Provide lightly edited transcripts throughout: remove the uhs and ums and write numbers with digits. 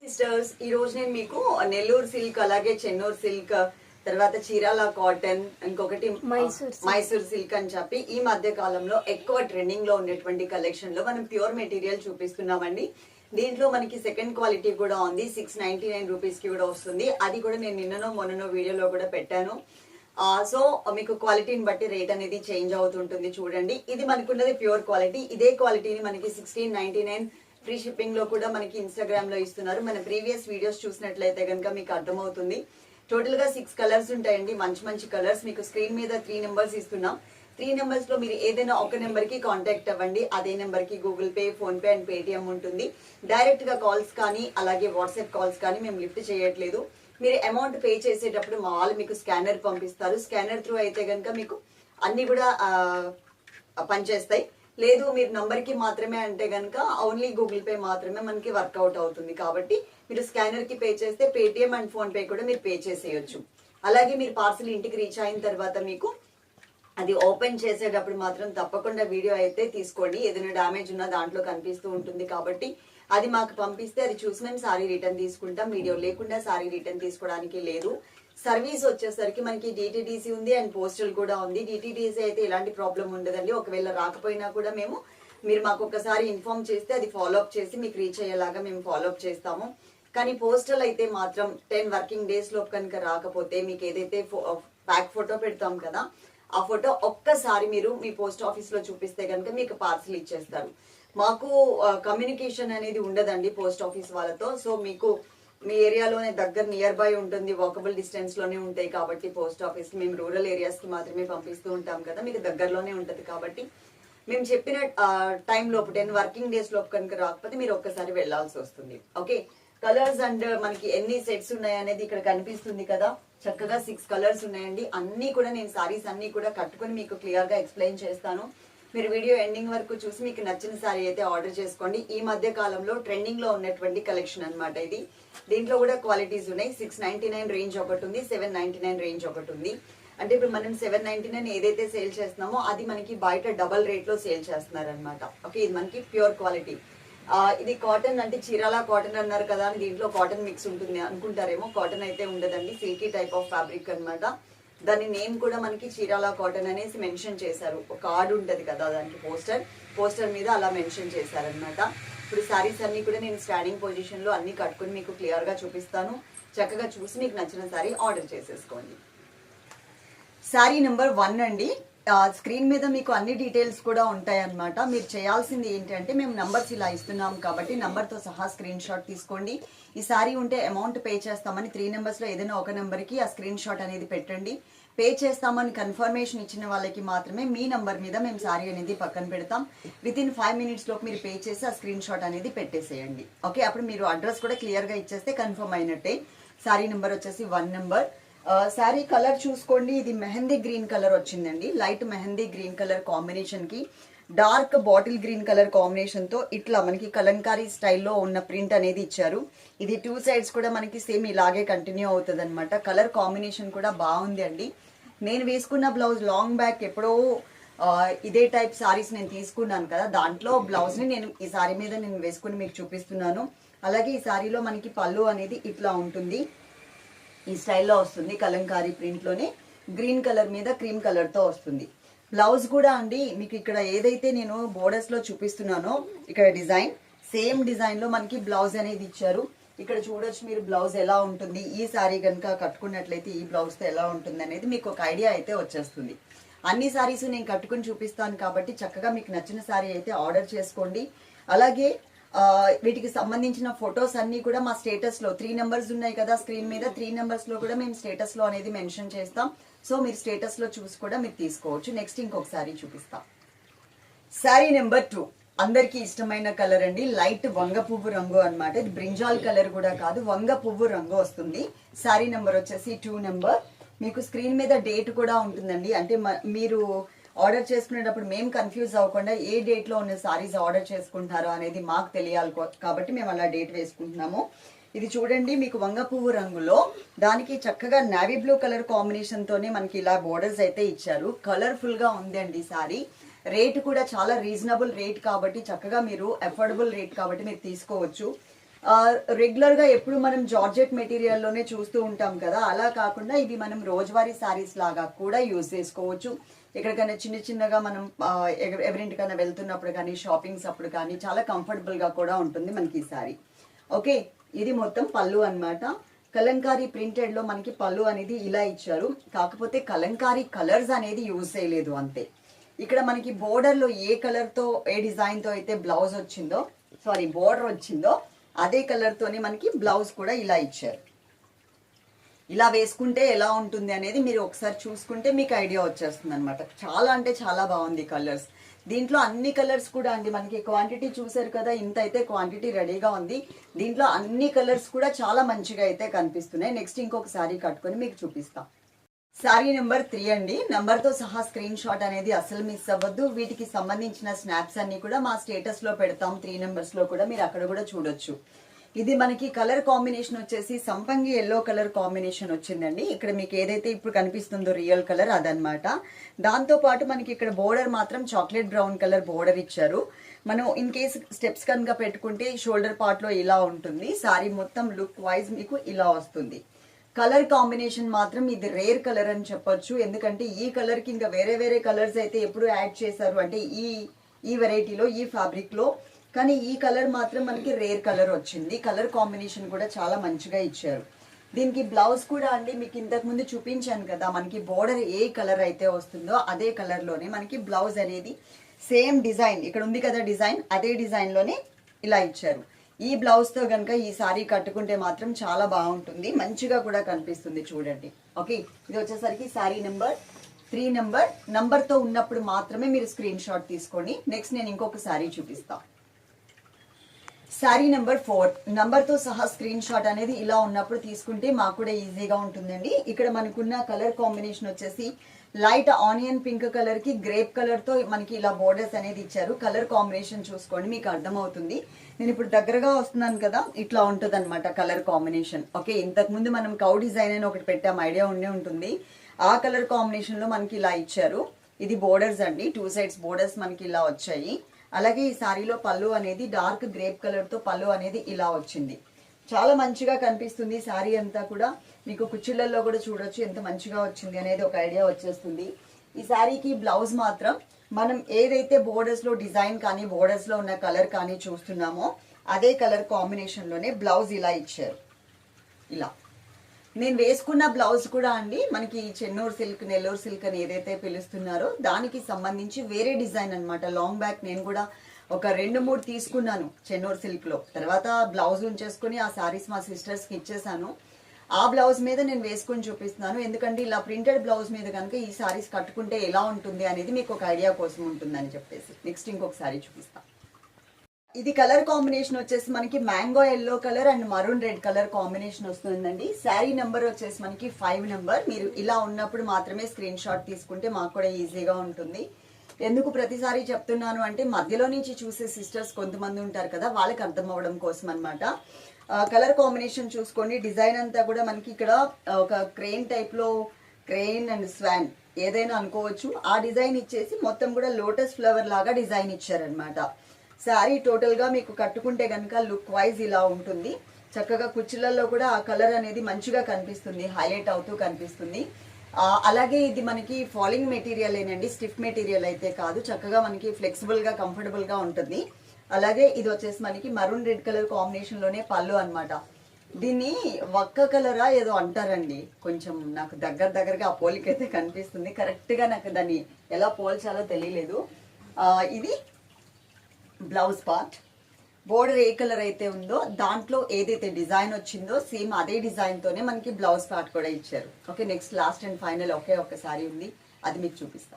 Sisters ఈ రోజు నేను మీకు నెల్లూరు సిల్క్ అలాగే చెన్నూరు సిల్క్ తర్వాత చీరాల కాటన్ ఇంకొకటి మైసూర్ సిల్క్ అని చెప్పి ఈ మధ్య కాలంలో ఎక్కువ ట్రెండింగ్ లో ఉన్నటువంటి కలెక్షన్ లో మనం ప్యూర్ మెటీరియల్ చూపిస్తున్నామండి. దీంట్లో మనకి సెకండ్ క్వాలిటీ కూడా ఉంది. 699 రూపీస్ కి కూడా వస్తుంది. అది కూడా నేను నిన్ననో మొన్ననో వీడియోలో కూడా పెట్టాను. సో మీకు క్వాలిటీని బట్టి రేట్ అనేది చేంజ్ అవుతుంటుంది. చూడండి, ఇది మనకున్నది ప్యూర్ క్వాలిటీ. ఇదే క్వాలిటీని మనకి 1699 ఫ్రీ షిప్పింగ్ లో కూడా మనకి ఇన్స్టాగ్రామ్ లో ఇస్తున్నారు. మన ప్రీవియస్ వీడియోస్ చూసినట్లయితే కనుక మీకు అర్థమవుతుంది. టోటల్ గా 6 కలర్స్ ఉంటాయండి, మంచి మంచి కలర్స్. మీకు స్క్రీన్ మీద 3 నెంబర్స్ ఇస్తున్నాం. 3 నెంబర్స్ లో మీరు ఏదైనా ఒక నెంబర్ కి కాంటాక్ట్ అవ్వండి. అదే నెంబర్ కి Google pay, phone pay and Paytm ఉంటుంది. డైరెక్ట్ గా కాల్స్ కానీ అలాగే వాట్సాప్ కాల్స్ కానీ మేము లిఫ్ట్ చేయట్లేదు. మీరు అమౌంట్ పే చేసేటప్పుడు మా వాళ్ళు మీకు స్కానర్ పంపిస్తారు. స్కానర్ త్రూ అయితే కనుక మీకు అన్ని కూడా పనిచేస్తాయి. లేదు మీరు నంబర్ కి మాత్రమే అంటే కనుక ఓన్లీ గూగుల్ పే మాత్రమే మనకి వర్కౌట్ అవుతుంది. కాబట్టి మీరు స్కానర్ కి పే చేస్తే పేటిఎం అండ్ ఫోన్ పే కూడా మీరు పే చేసేయచ్చు. అలాగే మీరు పార్సల్ ఇంటికి రీచ్ అయిన తర్వాత మీకు అది ఓపెన్ చేసేటప్పుడు మాత్రం తప్పకుండా వీడియో అయితే తీసుకోండి. ఏదైనా డ్యామేజ్ ఉన్నా దాంట్లో కనిపిస్తూ ఉంటుంది. కాబట్టి అది మాకు పంపిస్తే అది చూసి మేము సారీ రిటర్న్ తీసుకుంటాం. వీడియో లేకుండా సారీ రిటర్న్ తీసుకోవడానికి లేదు. సర్వీస్ వచ్చేసరికి మనకి డిటిడిసి ఉంది అండ్ పోస్టల్ కూడా ఉంది. డిటిడిసి అయితే ఎలాంటి ప్రాబ్లం ఉండదండి. ఒకవేళ రాకపోయినా కూడా మీరు మాకు ఒకసారి ఇన్ఫార్మ్ చేస్తే అది ఫాలోఅప్ చేసి మీకు రీచ్ అయ్యేలాగా మేము ఫాలోఅప్ చేస్తాము. కానీ పోస్టల్ అయితే మాత్రం 10 వర్కింగ్ డేస్ లోపు కనుక రాకపోతే మీకు ఏదైతే ప్యాక్ ఫోటో పెడతాం కదా, ఆ ఫోటో ఒక్కసారి మీరు మీ పోస్ట్ ఆఫీస్ లో చూపిస్తే కనుక మీకు పార్సల్ ఇచ్చేస్తారు. మాకు కమ్యూనికేషన్ అనేది ఉండదండి పోస్ట్ ఆఫీస్ వాళ్ళతో. సో మీకు మీ ఏరియాలోనే దగ్గర నియర్ బై ఉంటుంది, వాకబుల్ డిస్టెన్స్ లోనే ఉంటాయి. కాబట్టి పోస్ట్ ఆఫీస్ మేము రూరల్ ఏరియాస్ కి మాత్రమే పంపిస్తూ ఉంటాం కదా, మీకు దగ్గరలోనే ఉంటది. కాబట్టి మేము చెప్పిన టైం లోపు 10 వర్కింగ్ డేస్ లోపు కనుక రాకపోతే మీరు ఒక్కసారి వెళ్లాల్సి వస్తుంది. ఓకే, కలర్స్ అండ్ మనకి ఎన్ని సెట్స్ ఉన్నాయి అనేది ఇక్కడ కనిపిస్తుంది కదా. చక్కగా 6 కలర్స్ ఉన్నాయండి. అన్ని కూడా నేను సారీస్ అన్ని కూడా కట్టుకుని మీకు క్లియర్ గా ఎక్స్ప్లెయిన్ చేస్తాను. మీరు వీడియో ఎండింగ్ వరకు చూసి మీకు నచ్చిన సారీ అయితే ఆర్డర్ చేసుకోండి. ఈ మధ్య కాలంలో ట్రెండింగ్ లో ఉన్నటువంటి కలెక్షన్ అన్నమాట ఇది. దీంట్లో కూడా క్వాలిటీస్ ఉన్నాయి. 699 రేంజ్ ఒకటి ఉంది, 799 రేంజ్ ఒకటి ఉంది. అంటే ఇప్పుడు మనం 799 ఏదైతే సేల్ చేస్తున్నామో అది మనకి బయట డబల్ రేట్ లో సేల్ చేస్తున్నారు అనమాట. ఓకే, ఇది మనకి ప్యూర్ క్వాలిటీ. ఇది కాటన్ అంటే చీరాల కాటన్ అన్నారు కదా అని దీంట్లో కాటన్ మిక్స్ ఉంటుంది అనుకుంటారేమో. కాటన్ అయితే ఉండదండి, సిల్కీ టైప్ ఆఫ్ ఫ్యాబ్రిక్ అనమాట. దాని నేమ్ కూడా మనకి చీరాల కాటన్ అనేసి మెన్షన్ చేశారు. ఒక కార్డు ఉంటది కదా దానికి, పోస్టర్ మీద అలా మెన్షన్ చేశారనమాట. ఇప్పుడు శారీస్ అన్ని కూడా నేను స్టాండింగ్ పొజిషన్ లో అన్ని కట్టుకుని మీకు క్లియర్ గా చూపిస్తాను. చక్కగా చూసి మీకు నచ్చిన శారీ ఆర్డర్ చేసేసుకోండి. శారీ నెంబర్ 1 అండి. స్క్రీన్ మీద మీకు అన్ని డీటెయిల్స్ కూడా ఉంటాయి అన్నమాట. మీరు చేయాల్సింది ఏంటంటే మేము నంబర్స్ ఇలా ఇస్తున్నాం కాబట్టి నంబర్ తో సహా స్క్రీన్ షాట్ తీసుకోండి. ఈ సారీ ఉంటే అమౌంట్ పే చేస్తామని 3 నెంబర్స్ లో ఏదైనా ఒక నెంబర్ కి ఆ స్క్రీన్ షాట్ అనేది పెట్టండి. పే చేస్తామని కన్ఫర్మేషన్ ఇచ్చిన వాళ్ళకి మాత్రమే మీ నంబర్ మీద మేము సారీ అనేది పక్కన పెడతాం. వితిన్ 5 మినిట్స్ లోపు మీరు పే చేసి ఆ స్క్రీన్ షాట్ అనేది పెట్టేసేయండి. ఓకే, అప్పుడు మీరు అడ్రస్ కూడా క్లియర్ గా ఇచ్చేస్తే కన్ఫర్మ్ అయినట్టే. సారీ నెంబర్ వచ్చేసి 1 నెంబర్. శారీ కలర్ చూసుకోండి. ఇది మెహందీ గ్రీన్ కలర్ వచ్చిందండి. Light mehndi green colour combination కి dark bottle green colour combination తో ఇట్లా మనకి కలంకారీ స్టైల్లో ఉన్న ప్రింట్ అనేది ఇచ్చారు. ఇది 2 సైడ్స్ కూడా మనకి సేమ్ ఇలాగే కంటిన్యూ అవుతుంది అనమాట. కలర్ కాంబినేషన్ కూడా బాగుంది అండి. నేను వేసుకున్న బ్లౌజ్ లాంగ్ బ్యాక్ ఎప్పుడో ఇదే టైప్ సారీస్ నేను తీసుకున్నాను కదా, దాంట్లో బ్లౌజ్ ని నేను ఈ సారీ మీద నేను వేసుకుని మీకు చూపిస్తున్నాను. అలాగే ఈ సారీలో మనకి పళ్ళు అనేది ఇట్లా ఉంటుంది, ఈ స్టైల్లో వస్తుంది. కలంకారీ ప్రింట్ లోనే గ్రీన్ కలర్ మీద క్రీమ్ కలర్ తో వస్తుంది. బ్లౌజ్ కూడా అండి మీకు ఇక్కడ ఏదైతే నేను బోర్డర్స్ లో చూపిస్తున్నానో ఇక్కడ డిజైన్, సేమ్ డిజైన్ లో మనకి బ్లౌజ్ అనేది ఇచ్చారు. ఇక్కడ చూడొచ్చు మీరు బ్లౌజ్ ఎలా ఉంటుంది. ఈ సారీ కనుక కట్టుకున్నట్లయితే ఈ బ్లౌజ్ తో ఎలా ఉంటుంది అనేది మీకు ఒక ఐడియా అయితే వచ్చేస్తుంది. అన్ని సారీస్ నేను కట్టుకుని చూపిస్తాను కాబట్టి చక్కగా మీకు నచ్చిన సారీ అయితే ఆర్డర్ చేసుకోండి. అలాగే వీటికి సంబంధించిన ఫొటోస్ అన్ని కూడా మా స్టేటస్ లో 3 నెంబర్స్ ఉన్నాయి కదా స్క్రీన్ మీద, 3 నెంబర్స్ లో కూడా మేము స్టేటస్ లో అనేది మెన్షన్ చేస్తాం. సో మీరు స్టేటస్ లో చూసి కూడా మీరు తీసుకోవచ్చు. నెక్స్ట్ ఇంకొక సారీ చూపిస్తాం. సారీ నెంబర్ 2 అందరికి ఇష్టమైన కలర్ అండి. లైట్ వంగ పువ్వు రంగు అనమాట. ఇది బ్రింజాల్ కలర్ కూడా కాదు, వంగ పువ్వు రంగు వస్తుంది. సారీ నెంబర్ వచ్చేసి 2 నెంబర్. మీకు స్క్రీన్ మీద డేట్ కూడా ఉంటుందండి. అంటే మీరు ఆర్డర్ చేసుకునేటప్పుడు మేము కన్ఫ్యూజ్ అవ్వకుండా ఏ డేట్ లో ఉన్న సారీస్ ఆర్డర్ చేసుకుంటారో అనేది మాకు తెలియాలి కాబట్టి మేము అలా డేట్ వేసుకుంటున్నాము. ఇది చూడండి మీకు వంగ పువ్వు రంగులో దానికి చక్కగా నావీ బ్లూ కలర్ కాంబినేషన్ తోనే మనకి ఇలా బోర్డర్స్ అయితే ఇచ్చారు. కలర్ఫుల్ గా ఉంది అండి సారీ. రేట్ కూడా చాలా రీజనబుల్ రేట్ కాబట్టి చక్కగా మీరు అఫోర్డబుల్ రేట్ కాబట్టి మీరు తీసుకోవచ్చు. రెగ్యులర్ గా ఎప్పుడు మనం జార్జెట్ మెటీరియల్ లోనే చూస్తూ ఉంటాం కదా, అలా కాకుండా ఇవి మనం రోజువారీ సారీస్ లాగా కూడా యూజ్ చేసుకోవచ్చు. ఎక్కడికైనా చిన్న చిన్నగా మనం ఎవరింటికైనా వెళ్తున్నప్పుడు కానీ షాపింగ్స్ అప్పుడు కానీ చాలా కంఫర్టబుల్ గా కూడా ఉంటుంది మనకి ఈ సారీ. ఓకే, ఇది మొత్తం పళ్ళు అన్నమాట. కలంకారీ ప్రింటెడ్ లో మనకి పళ్ళు అనేది ఇలా ఇచ్చారు, కాకపోతే కలంకారీ కలర్స్ అనేది యూజ్ చేయలేదు అంతే. ఇక్కడ మనకి బోర్డర్ లో ఏ కలర్ తో ఏ డిజైన్ తో అయితే బ్లౌజ్ వచ్చిందో, సారీ బోర్డర్ వచ్చిందో అదే కలర్ తోనే మనకి బ్లౌజ్ కూడా ఇలా ఇచ్చారు. ఇలా వేసుకుంటే ఎలా ఉంటుంది అనేది మీరు ఒకసారి చూసుకుంటే మీకు ఐడియా వచ్చేస్తుంది అనమాట. చాలా అంటే చాలా బాగుంది కలర్స్. దీంట్లో అన్ని కలర్స్ కూడా అండి మనకి క్వాంటిటీ చూసారు కదా, ఇంత అయితే క్వాంటిటీ రెడీగా ఉంది. దీంట్లో అన్ని కలర్స్ కూడా చాలా మంచిగా అయితే కనిపిస్తున్నాయి. నెక్స్ట్ ఇంకొక శారీ కట్టుకొని మీకు చూపిస్తాం. శారీ నెంబర్ 3 అండి. నెంబర్ తో సహా స్క్రీన్ షాట్ అనేది అసలు మిస్ అవ్వద్దు. వీటికి సంబంధించిన స్నాప్స్ అన్ని కూడా మా స్టేటస్ లో పెడతాం. 3 నెంబర్స్ లో కూడా మీరు అక్కడ కూడా చూడొచ్చు. ఇది మనకి కలర్ కాంబినేషన్ వచ్చేసి సంపంగి ఎల్లో కలర్ కాంబినేషన్ వచ్చిందండి. ఇక్కడ మీకు ఏదైతే ఇప్పుడు కనిపిస్తుందో రియల్ కలర్ అదనమాట. దాంతో పాటు మనకి ఇక్కడ బోర్డర్ మాత్రం చాక్లెట్ బ్రౌన్ కలర్ బోర్డర్ ఇచ్చారు. మనం ఇన్ కేస్ స్టెప్స్ కనుక పెట్టుకుంటే షోల్డర్ పార్ట్ లో ఇలా ఉంటుంది. సారీ మొత్తం లుక్ వైజ్ మీకు ఇలా వస్తుంది. కలర్ కాంబినేషన్ మాత్రం ఇది రేర్ కలర్ అని చెప్పొచ్చు. ఎందుకంటే ఈ కలర్ కి ఇంకా వేరే వేరే కలర్స్ అయితే ఎప్పుడు యాడ్ చేశారు అంటే ఈ వెరైటీలో ఈ ఫ్యాబ్రిక్ లో, కానీ ఈ కలర్ మాత్రం మనకి రేర్ కలర్ వచ్చింది. కలర్ కాంబినేషన్ కూడా చాలా మంచిగా ఇచ్చారు. దీనికి బ్లౌజ్ కూడా అండి మీకు ఇంతకు ముందు చూపించాను కదా, మనకి బోర్డర్ ఏ కలర్ అయితే వస్తుందో అదే కలర్ లోనే మనకి బ్లౌజ్ అనేది సేమ్ డిజైన్ ఇక్కడ ఉంది కదా డిజైన్, అదే డిజైన్ లోనే ఇలా ఇచ్చారు. ఈ బ్లౌజ్ తో గనక ఈ సారీ కట్టుకుంటే మాత్రం చాలా బాగుంటుంది, మంచిగా కూడా కనిపిస్తుంది చూడండి. ఓకే, ఇది వచ్చేసరికి సారీ నెంబర్ 3 నంబర్ తో ఉన్నప్పుడు మాత్రమే మీరు స్క్రీన్ షాట్ తీసుకోండి. నెక్స్ట్ నేను ఇంకొక సారీ చూపిస్తా. శారీ నెంబర్ 4 నంబర్ తో సహా స్క్రీన్ షాట్ అనేది ఇలా ఉన్నప్పుడు తీసుకుంటే మాకు కూడా ఈజీగా ఉంటుందండి. ఇక్కడ మనకున్న కలర్ కాంబినేషన్ వచ్చేసి లైట్ ఆనియన్ పింక్ కలర్ కి గ్రేప్ కలర్ తో మనకి ఇలా బోర్డర్స్ అనేది ఇచ్చారు. కలర్ కాంబినేషన్ చూసుకోండి మీకు అర్థమవుతుంది. నేను ఇప్పుడు దగ్గరగా వస్తున్నాను కదా, ఇట్లా ఉంటది అనమాట కలర్ కాంబినేషన్. ఓకే, ఇంతకు ముందు మనం కౌ డిజైన్ అని ఒకటి పెట్టాం, ఐడియా ఉండే ఉంటుంది. ఆ కలర్ కాంబినేషన్ లో మనకి ఇలా ఇచ్చారు. ఇది బోర్డర్స్ అండి, 2 సైడ్స్ బోర్డర్స్ మనకి ఇలా వచ్చాయి. అలాగే ఈ సారీలో పళ్ళు అనేది డార్క్ గ్రేప్ కలర్ తో పళ్ళు అనేది ఇలా వచ్చింది. చాలా మంచిగా కనిపిస్తుంది సారీ అంతా కూడా. మీకు కుచ్చిళ్లలో కూడా చూడొచ్చు ఎంత మంచిగా వచ్చింది అనేది ఒక ఐడియా వచ్చేస్తుంది. ఈ సారీకి బ్లౌజ్ మాత్రం మనం ఏదైతే బోర్డర్స్ లో డిజైన్ కానీ బోర్డర్స్ లో ఉన్న కలర్ కానీ చూస్తున్నామో అదే కలర్ కాంబినేషన్ లోనే బ్లౌజ్ ఇలా ఇచ్చారు. ఇలా నేను వేసుకున్న బ్లౌజ్ కూడా అండి మనకి చెన్నూరు సిల్క్ నెల్లూరు సిల్క్ అని ఏదైతే పిలుస్తున్నారో దానికి సంబంధించి వేరే డిజైన్ అన్నమాట. లాంగ్ బ్యాక్ నేను కూడా ఒక 2-3 తీసుకున్నాను చెన్నూరు సిల్క్ లో. తర్వాత బ్లౌజ్ ఉంచేసుకుని ఆ సారీస్ మా సిస్టర్స్ కి ఇచ్చేసాను. ఆ బ్లౌజ్ మీద నేను వేసుకొని చూపిస్తున్నాను, ఎందుకంటే ఇలా ప్రింటెడ్ బ్లౌజ్ మీద కనుక ఈ సారీస్ కట్టుకుంటే ఎలా ఉంటుంది అనేది మీకు ఒక ఐడియా కోసం ఉంటుందని చెప్పేసి. నెక్స్ట్ ఇంకొక సారీ చూపిస్తాను. ఇది కలర్ కాంబినేషన్ వచ్చేసి మనకి mango yellow colour and maroon red colour combination వస్తుందండి. శారీ నెంబర్ వచ్చేసి మనకి 5 నెంబర్. మీరు ఇలా ఉన్నప్పుడు మాత్రమే స్క్రీన్ షాట్ తీసుకుంటే మాకు కూడా ఈజీగా ఉంటుంది. ఎందుకు ప్రతిసారి చెప్తున్నాను అంటే మధ్యలో నుంచి చూసే సిస్టర్స్ కొంతమంది ఉంటారు కదా, వాళ్ళకి అర్థం అవ్వడం కోసం అనమాట. కలర్ కాంబినేషన్ చూసుకోండి. డిజైన్ అంతా కూడా మనకి ఇక్కడ ఒక క్రెయిన్ టైప్ లో, క్రెయిన్ అండ్ స్వాన్ ఏదైనా అనుకోవచ్చు, ఆ డిజైన్ ఇచ్చేసి మొత్తం కూడా లోటస్ ఫ్లవర్ లాగా డిజైన్ ఇచ్చారనమాట. శారీ టోటల్ గా మీకు కట్టుకుంటే గనుక లుక్ వైజ్ ఇలా ఉంటుంది. చక్కగా కుచ్చిళ్లలో కూడా ఆ కలర్ అనేది మంచిగా కనిపిస్తుంది, హైలైట్ అవుతూ కనిపిస్తుంది. అలాగే ఇది మనకి ఫాలింగ్ మెటీరియల్ ఏనండి, స్టిఫ్ మెటీరియల్ అయితే కాదు. చక్కగా మనకి ఫ్లెక్సిబుల్ గా కంఫర్టబుల్ గా ఉంటుంది. అలాగే ఇది వచ్చేసి మనకి మరూన్ రెడ్ కలర్ కాంబినేషన్ లోనే పళ్ళు అన్నమాట. దీన్ని వక్క కలరా ఏదో అంటారండి, కొంచెం నాకు దగ్గరగా ఆ పోలికైతే కనిపిస్తుంది. కరెక్ట్ గా నాకు దాన్ని ఎలా పోల్చాలో తెలియలేదు. ఇది బ్లౌజ్ పార్ట్. బోర్డర్ ఏ కలర్ అయితే ఉందో దాంట్లో ఏదైతే డిజైన్ వచ్చిందో సేమ్ అదే డిజైన్ తోనే మనకి బ్లౌజ్ పార్ట్ కూడా ఇచ్చారు. Okay, next last and final ఒక సారీ ఉంది, అది మీకు చూపిస్తా.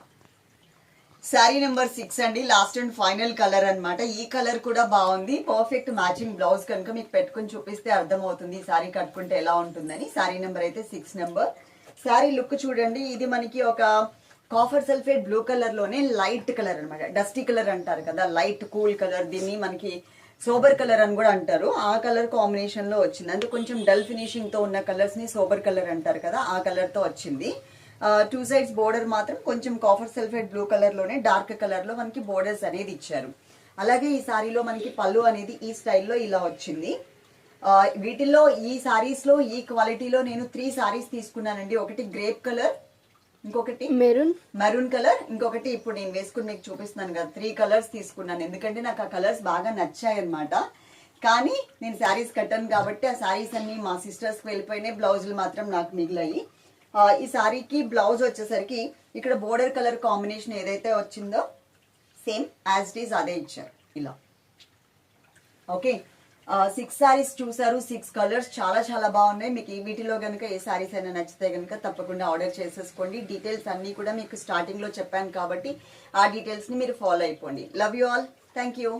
శారీ నెంబర్ 6 అండి, లాస్ట్ అండ్ ఫైనల్ కలర్ అన్నమాట. ఈ కలర్ కూడా బాగుంది, పర్ఫెక్ట్ మ్యాచింగ్ బ్లౌజ్ కనుక మీకు పెట్టుకుని చూపిస్తే అర్థమవుతుంది ఈ సారీ కట్టుకుంటే ఎలా ఉంటుందని. శారీ నెంబర్ అయితే 6 నెంబర్. శారీ లుక్ చూడండి. ఇది మనకి ఒక కాఫర్ సల్ఫేట్ బ్లూ కలర్ లోనే లైట్ కలర్ అనమాట, డస్టీ కలర్ అంటారు కదా, లైట్ కూల్ కలర్. దీన్ని మనకి సోబర్ కలర్ అని కూడా అంటారు. ఆ కలర్ కాంబినేషన్ లో వచ్చింది. అంటే కొంచెం డల్ ఫినిషింగ్ తో ఉన్న కలర్స్ ని సోబర్ కలర్ అంటారు కదా, ఆ కలర్ తో వచ్చింది. 2 సైడ్స్ బోర్డర్ మాత్రం కొంచెం కాఫర్ సల్ఫేట్ బ్లూ కలర్ లోనే డార్క్ కలర్ లో మనకి బోర్డర్స్ అనేది ఇచ్చారు. అలాగే ఈ సారీలో మనకి పళ్ళు అనేది ఈ స్టైల్లో ఇలా వచ్చింది. వీటిల్లో ఈ సారీస్ లో ఈ క్వాలిటీలో నేను 3 సారీస్ తీసుకున్నానండి. ఒకటి గ్రేప్ కలర్, ఇంకొకటి మెరూన్ కలర్, ఇంకొకటి ఇప్పుడు నేను వేసుకుని మీకు చూపిస్తున్నాను కదా 3 కలర్స్ తీసుకున్నాను. ఎందుకంటే నాకు ఆ కలర్స్ బాగా నచ్చాయి అనమాట. కానీ నేను శారీస్ కట్టాను కాబట్టి ఆ శారీస్ అన్ని మా సిస్టర్స్కి వెళ్ళిపోయినాయి, బ్లౌజులు మాత్రం నాకు మిగిలాయి. ఈ శారీకి బ్లౌజ్ వచ్చేసరికి ఇక్కడ బోర్డర్ కలర్ కాంబినేషన్ ఏదైతే వచ్చిందో సేమ్ యాజ్ ఇట్ ఈస్ అదే ఇచ్చారు ఇలా. ఓకే, 6 సారీస్ చూసారు, 6 కలర్స్ చాలా చాలా బాగున్నాయి. మీకు ఈ వీటిలో కనుక ఏ సారీస్ అయినా నచ్చితే కనుక తప్పకుండా ఆర్డర్ చేసేసుకోండి. డీటెయిల్స్ అన్నీ కూడా మీకు స్టార్టింగ్ లో చెప్పాను కాబట్టి ఆ డీటెయిల్స్ ని మీరు ఫాలో అయిపోండి. Love you all, thank you.